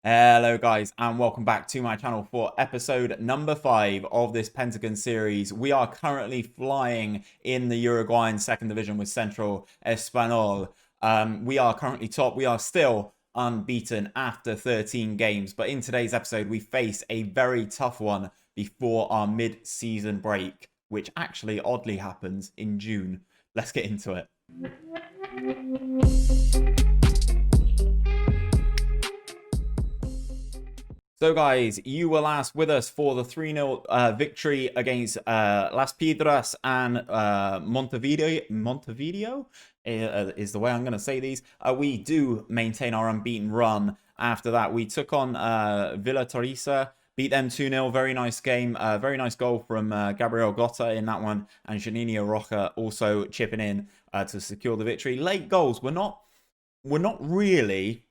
Hello guys and welcome back to my channel for episode number 5 of this Pentagon series. We are currently flying in the Uruguayan second division with Central Espanol. We are currently top. We are still unbeaten after 13 games, but in today's episode we face a very tough one before our mid-season break, which actually oddly happens in June. Let's get into it. So guys, you were last with us for the 3-0 victory against Las Piedras and Montevideo is the way I'm going to say these. We do maintain our unbeaten run. After that, we took on Villa Teresa, beat them 2-0. Very nice game. Very nice goal from Gabriel Gotta in that one. And Janino Roca also chipping in to secure the victory. Late goals. We're not really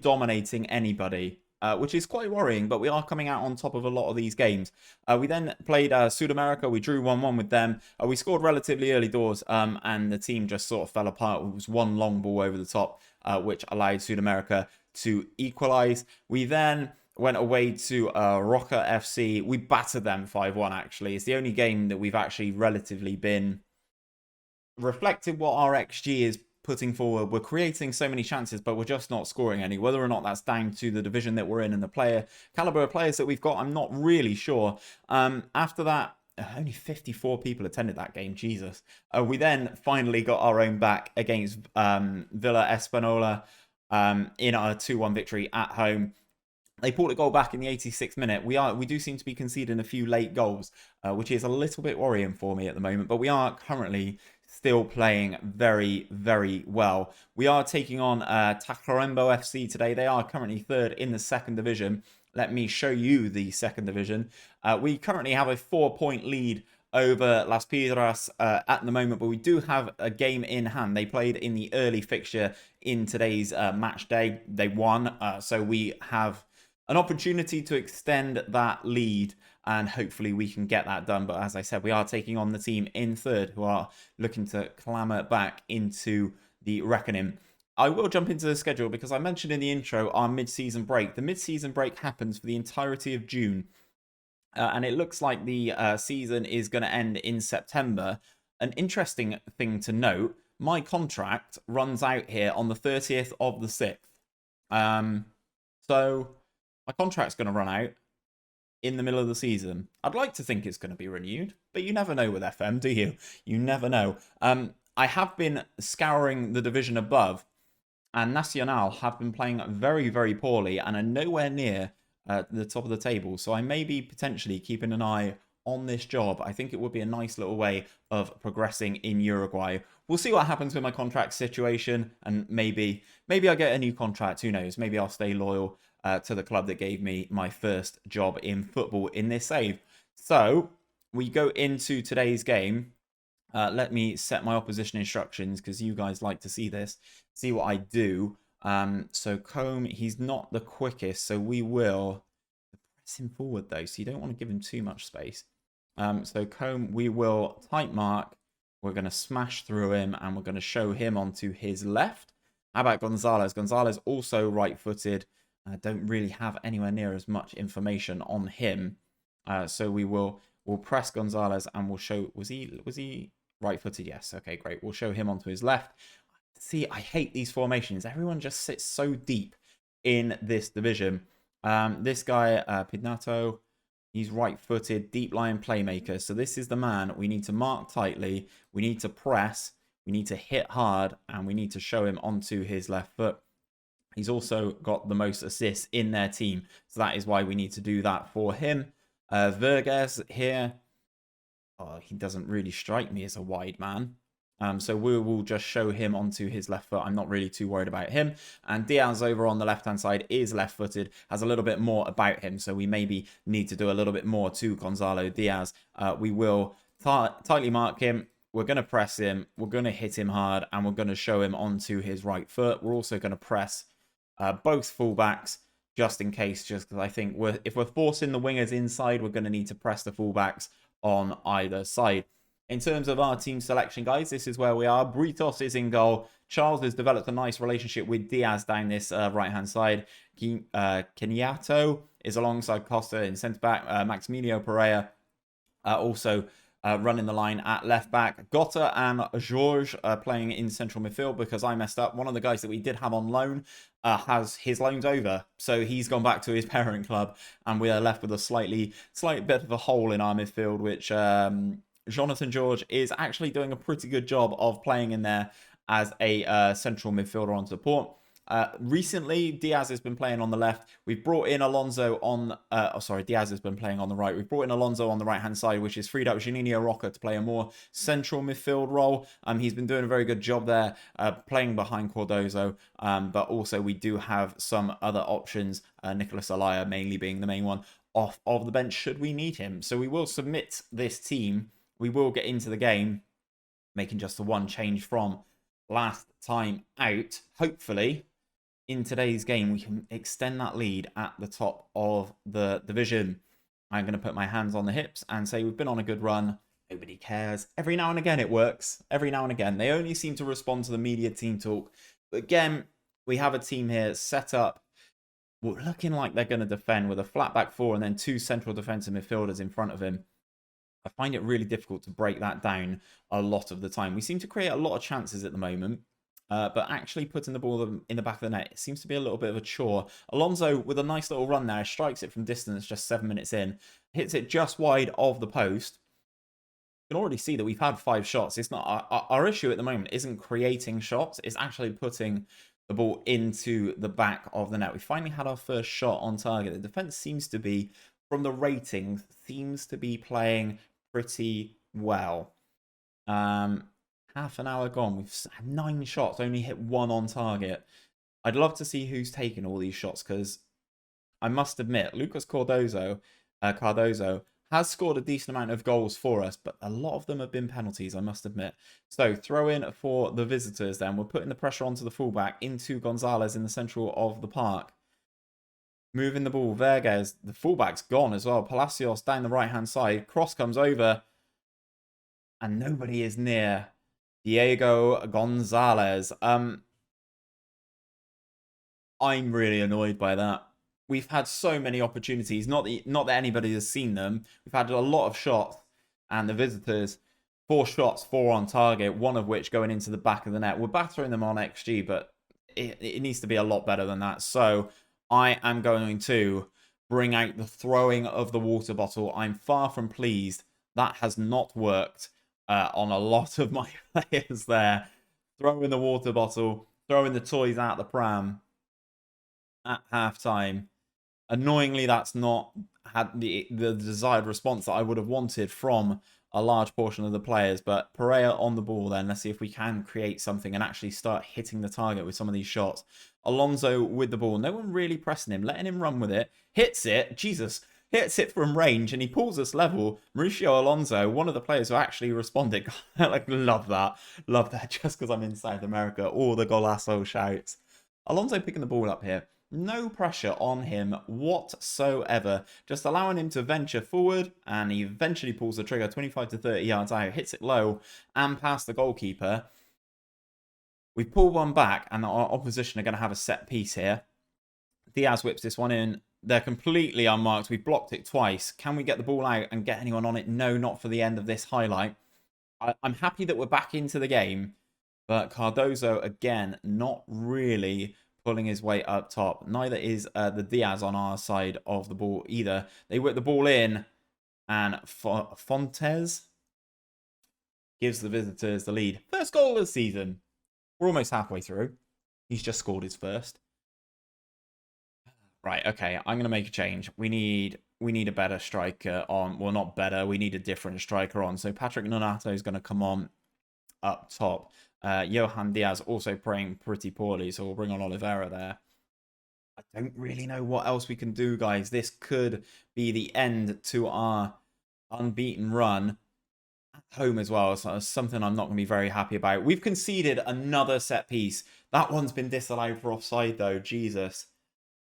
dominating anybody. Which is quite worrying, but we are coming out on top of a lot of these games. We then played South America. We drew 1-1 with them. We scored relatively early doors, and the team just sort of fell apart. It was one long ball over the top, which allowed South America to equalise. We then went away to Roca FC. We battered them 5-1, actually. It's the only game that we've actually relatively been reflected what our XG is putting forward. We're creating so many chances, but we're just not scoring any. Whether or not that's down to the division that we're in and the player caliber of players that we've got, I'm not really sure. After that, only 54 people attended that game. Jesus. We then finally got our own back against Villa Espanola in our 2-1 victory at home. They pulled a goal back in the 86th minute. We do seem to be conceding a few late goals, which is a little bit worrying for me at the moment. But we are currently still playing very, very well. We are taking on Tacuarembo FC today. They are currently third in the second division. Let me show you the second division. We currently have a 4-point lead over Las Piedras at the moment, but we do have a game in hand. They played in the early fixture in today's match day. They won, so we have an opportunity to extend that lead, and hopefully we can get that done. But as I said, we are taking on the team in third who are looking to clamber back into the reckoning. I will jump into the schedule because I mentioned in the intro our mid-season break. The mid-season break happens for the entirety of June, and it looks like the season is going to end in September. An interesting thing to note, my contract runs out here on the 30th of the 6th. So my contract's going to run out in the middle of the season. I'd like to think it's going to be renewed, but you never know with FM, do you? You never know. I have been scouring the division above, and Nacional have been playing very, very poorly and are nowhere near the top of the table. So I may be potentially keeping an eye on this job. I think it would be a nice little way of progressing in Uruguay. We'll see what happens with my contract situation, and maybe I get a new contract. Who knows? Maybe I'll stay loyal to the club that gave me my first job in football in this save. So we go into today's game. Let me set my opposition instructions because you guys like to see this. See what I do. So Combe, he's not the quickest, so we will press him forward though, so you don't want to give him too much space. So Combe, we will tight mark. We're going to smash through him, and we're going to show him onto his left. How about Gonzalez? Gonzalez also right-footed. I don't really have anywhere near as much information on him. So we'll press Gonzalez, and we'll show... Was he right-footed? Yes. Okay, great. We'll show him onto his left. See, I hate these formations. Everyone just sits so deep in this division. This guy, Pinato, he's right-footed, deep line playmaker. So this is the man we need to mark tightly. We need to press. We need to hit hard, and we need to show him onto his left foot. He's also got the most assists in their team, so that is why we need to do that for him. Verges here. Oh, he doesn't really strike me as a wide man. So we will just show him onto his left foot. I'm not really too worried about him. And Diaz over on the left-hand side is left-footed, has a little bit more about him. So we maybe need to do a little bit more to Gonzalo Diaz. We will tightly mark him. We're going to press him. We're going to hit him hard, and we're going to show him onto his right foot. We're also going to press both fullbacks just in case, just because I think if we're forcing the wingers inside, we're going to need to press the fullbacks on either side. In terms of our team selection, guys, this is where we are. Britos is in goal. Charles has developed a nice relationship with Diaz down this right-hand side. Kenyato is alongside Costa in centre-back. Maximilio Pereira also running the line at left-back. Gotta and Georges playing in central midfield because I messed up. One of the guys that we did have on loan has his loans over. So he's gone back to his parent club. And we are left with a slight bit of a hole in our midfield, which Jonathan George is actually doing a pretty good job of playing in there as a central midfielder on support. Recently, Diaz has been playing on the left. We've brought in Alonso on... Diaz has been playing on the right. We've brought in Alonso on the right-hand side, which has freed up Juninho Roca to play a more central midfield role. He's been doing a very good job there, playing behind Cardozo. But also, we do have some other options, Nicolas Alaya mainly being the main one, off of the bench should we need him. So we will submit this team. We will get into the game, making just the one change from last time out. Hopefully, in today's game, we can extend that lead at the top of the division. I'm going to put my hands on the hips and say we've been on a good run. Nobody cares. Every now and again, it works. Every now and again. They only seem to respond to the media team talk. But again, we have a team here set up, looking like they're going to defend with a flat back four and then two central defensive midfielders in front of him. I find it really difficult to break that down a lot of the time. We seem to create a lot of chances at the moment. But actually putting the ball in the back of the net, it seems to be a little bit of a chore. Alonso, with a nice little run there, strikes it from distance just 7 minutes in. Hits it just wide of the post. You can already see that we've had 5 shots. It's not our issue at the moment isn't creating shots. It's actually putting the ball into the back of the net. We finally had our first shot on target. The defense seems to be, from the ratings, seems to be playing pretty well. Half an hour gone. We've had 9 shots, only hit 1 on target. I'd love to see who's taken all these shots because I must admit, Lucas Cardozo has scored a decent amount of goals for us, but a lot of them have been penalties, I must admit. So throw in for the visitors then. We're putting the pressure onto the fullback, into Gonzalez in the central of the park. Moving the ball. Verges, the fullback's gone as well. Palacios down the right-hand side. Cross comes over. And nobody is near Diego Gonzalez. I'm really annoyed by that. We've had so many opportunities. Not that anybody has seen them. We've had a lot of shots. And the visitors, 4 shots, 4 on target. 1 of which going into the back of the net. We're battering them on XG, but it needs to be a lot better than that. So I am going to bring out the throwing of the water bottle. I'm far from pleased. That has not worked on a lot of my players there. Throwing the water bottle, throwing the toys out the pram at halftime. Annoyingly, that's not had the desired response that I would have wanted from a large portion of the players. But Pereira on the ball then. Let's see if we can create something and actually start hitting the target with some of these shots. Alonso with the ball. No one really pressing him, letting him run with it. Hits it. Jesus. Hits it from range and he pulls us level. Mauricio Alonso, one of the players who actually responded. Like, love that. Love that just because I'm in South America. All the golazo shouts. Alonso picking the ball up here. No pressure on him whatsoever. Just allowing him to venture forward. And he eventually pulls the trigger 25 to 30 yards out. Hits it low and past the goalkeeper. We pull one back and our opposition are going to have a set piece here. Diaz whips this one in. They're completely unmarked. We've blocked it twice. Can we get the ball out and get anyone on it? No, not for the end of this highlight. I'm happy that we're back into the game. But Cardozo, again, not really pulling his weight up top. Neither is the Diaz on our side of the ball either. They whip the ball in. And Fontes gives the visitors the lead. First goal of the season. We're almost halfway through. He's just scored his first. Right, okay, I'm going to make a change. We need a better striker on. Well, not better. We need a different striker on. So Patrick Nonato is going to come on up top. Johan Diaz also playing pretty poorly, so we'll bring on Oliveira there. I don't really know what else we can do, guys. This could be the end to our unbeaten run at home as well. So it's something I'm not going to be very happy about. We've conceded another set piece. That one's been disallowed for offside, though. Jesus.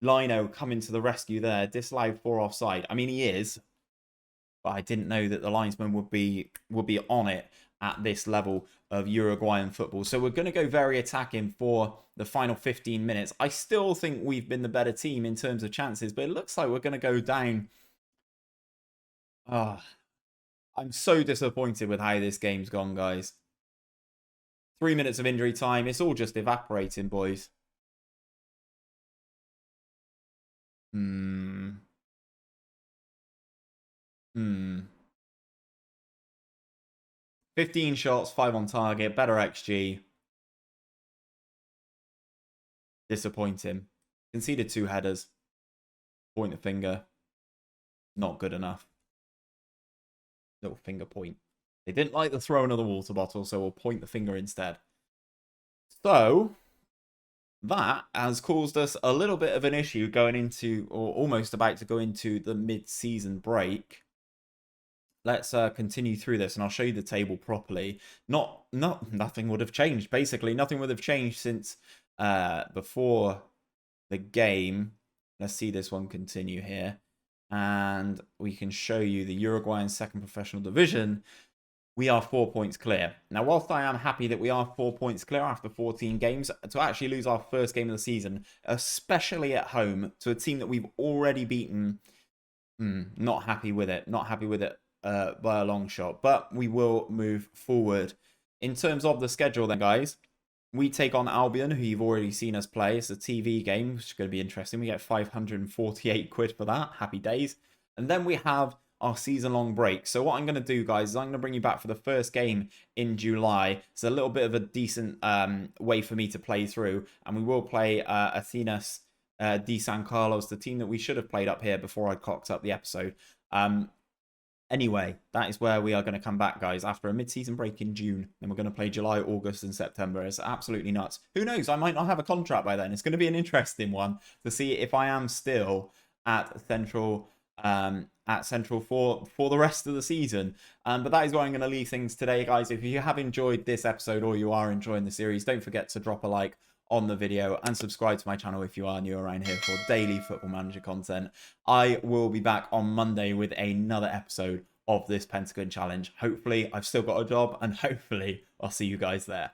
Lino coming to the rescue there. Disallowed for offside. I mean, he is. but I didn't know that the linesman would be on it at this level of Uruguayan football. So we're going to go very attacking for the final 15 minutes. I still think we've been the better team in terms of chances, but it looks like we're going to go down. I'm so disappointed with how this game's gone, guys. 3 minutes of injury time. It's all just evaporating, boys. 15 shots, 5 on target, better XG. Disappointing. Conceded 2 headers. Point the finger. Not good enough. Little finger point. They didn't like the throwing of the water bottle, so we'll point the finger instead. So, that has caused us a little bit of an issue going into, or almost about to go into, the mid-season break. Let's continue through this, and I'll show you the table properly. Nothing would have changed. Basically, nothing would have changed since before the game. Let's see this one continue here. And we can show you the Uruguayan second professional division. We are 4 points clear. Now, whilst I am happy that we are 4 points clear after 14 games, to actually lose our first game of the season, especially at home, to a team that we've already beaten, not happy with it. Not happy with it by a long shot. But we will move forward. In terms of the schedule then, guys, we take on Albion, who you've already seen us play. It's a TV game, which is going to be interesting. We get 548 quid for that. Happy days. And then we have our season-long break. So what I'm going to do, guys, is I'm going to bring you back for the first game in July. It's a little bit of a decent way for me to play through. And we will play Athenas de San Carlos, the team that we should have played up here before I cocked up the episode. Anyway, that is where we are going to come back, guys, after a mid-season break in June. Then we're going to play July, August, and September. It's absolutely nuts. Who knows? I might not have a contract by then. It's going to be an interesting one to see if I am still at Central for the rest of the season. But that is where I'm going to leave things today, guys. If you have enjoyed this episode or you are enjoying the series, don't forget to drop a like on the video and subscribe to my channel if you are new around here for daily Football Manager content. I will be back on Monday with another episode of this Pentagon challenge. Hopefully I've still got a job, and hopefully I'll see you guys there.